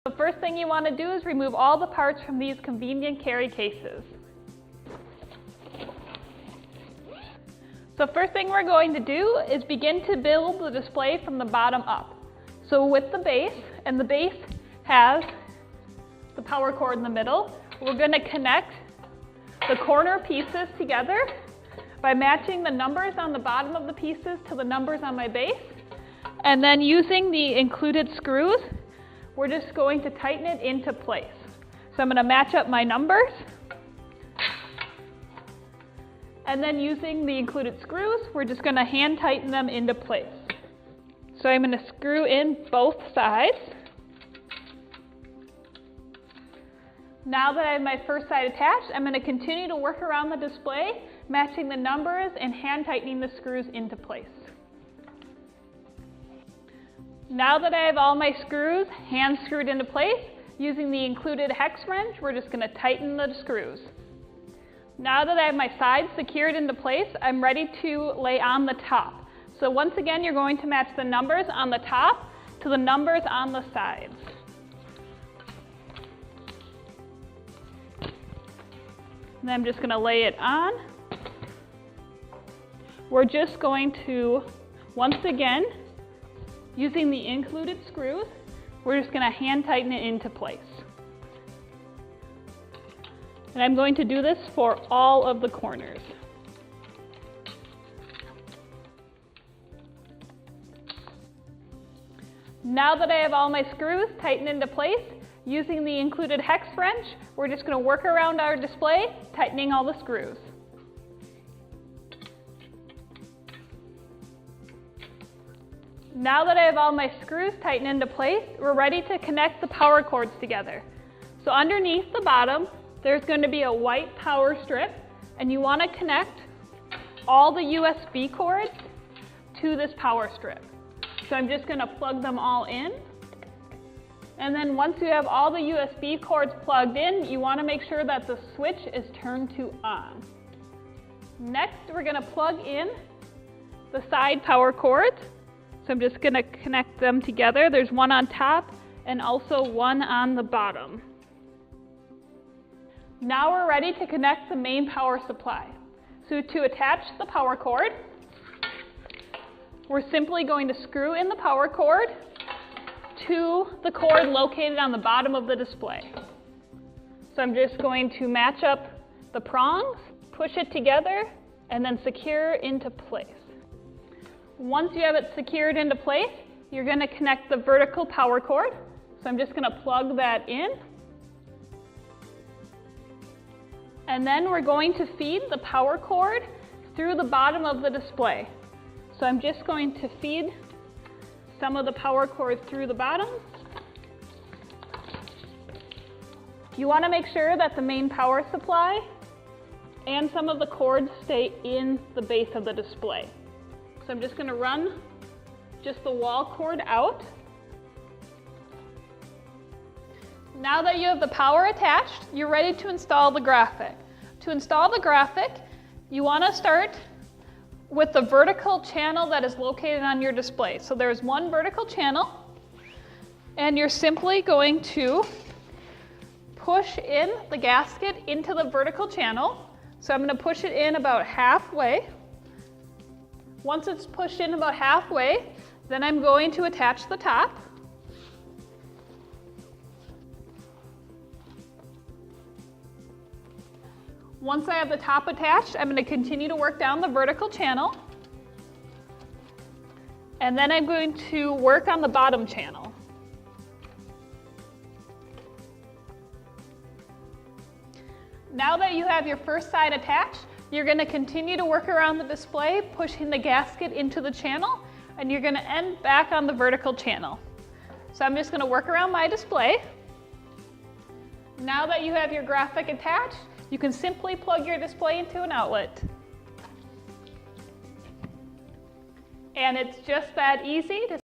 The first thing you want to do is remove all the parts from these convenient carry cases. So first thing we're going to do is begin to build the display from the bottom up. So with the base, and the base has the power cord in the middle, we're going to connect the corner pieces together by matching the numbers on the bottom of the pieces to the numbers on my base. And then using the included screws, we're just going to tighten it into place. So I'm going to match up my numbers. And then using the included screws, we're just going to hand tighten them into place. So I'm going to screw in both sides. Now that I have my first side attached, I'm going to continue to work around the display, matching the numbers and hand tightening the screws into place. Now that I have all my screws hand screwed into place, using the included hex wrench, we're just going to tighten the screws. Now that I have my sides secured into place, I'm ready to lay on the top. So once again, you're going to match the numbers on the top to the numbers on the sides. And then I'm just going to lay it on. We're just going to, once again, using the included screws, we're just going to hand tighten it into place. And I'm going to do this for all of the corners. Now that I have all my screws tightened into place, using the included hex wrench, we're just going to work around our display, tightening all the screws. Now that I have all my screws tightened into place, we're ready to connect the power cords together. So underneath the bottom, there's going to be a white power strip, and you want to connect all the USB cords to this power strip. So I'm just going to plug them all in. And then once you have all the USB cords plugged in, you want to make sure that the switch is turned to on. Next, we're going to plug in the side power cords. So I'm just going to connect them together. There's one on top and also one on the bottom. Now we're ready to connect the main power supply. So to attach the power cord, we're simply going to screw in the power cord to the cord located on the bottom of the display. So I'm just going to match up the prongs, push it together, and then secure into place. Once you have it secured into place, you're going to connect the vertical power cord. So I'm just going to plug that in. And then we're going to feed the power cord through the bottom of the display. So I'm just going to feed some of the power cord through the bottom. You want to make sure that the main power supply and some of the cords stay in the base of the display. So I'm just going to run just the wall cord out. Now that you have the power attached, you're ready to install the graphic. To install the graphic, you want to start with the vertical channel that is located on your display. So there's one vertical channel, and you're simply going to push in the gasket into the vertical channel. So I'm going to push it in about halfway. Once it's pushed in about halfway, then I'm going to attach the top. Once I have the top attached, I'm going to continue to work down the vertical channel. And then I'm going to work on the bottom channel. Now that you have your first side attached, you're going to continue to work around the display, pushing the gasket into the channel, and you're going to end back on the vertical channel. So I'm just going to work around my display. Now that you have your graphic attached, you can simply plug your display into an outlet. And it's just that easy to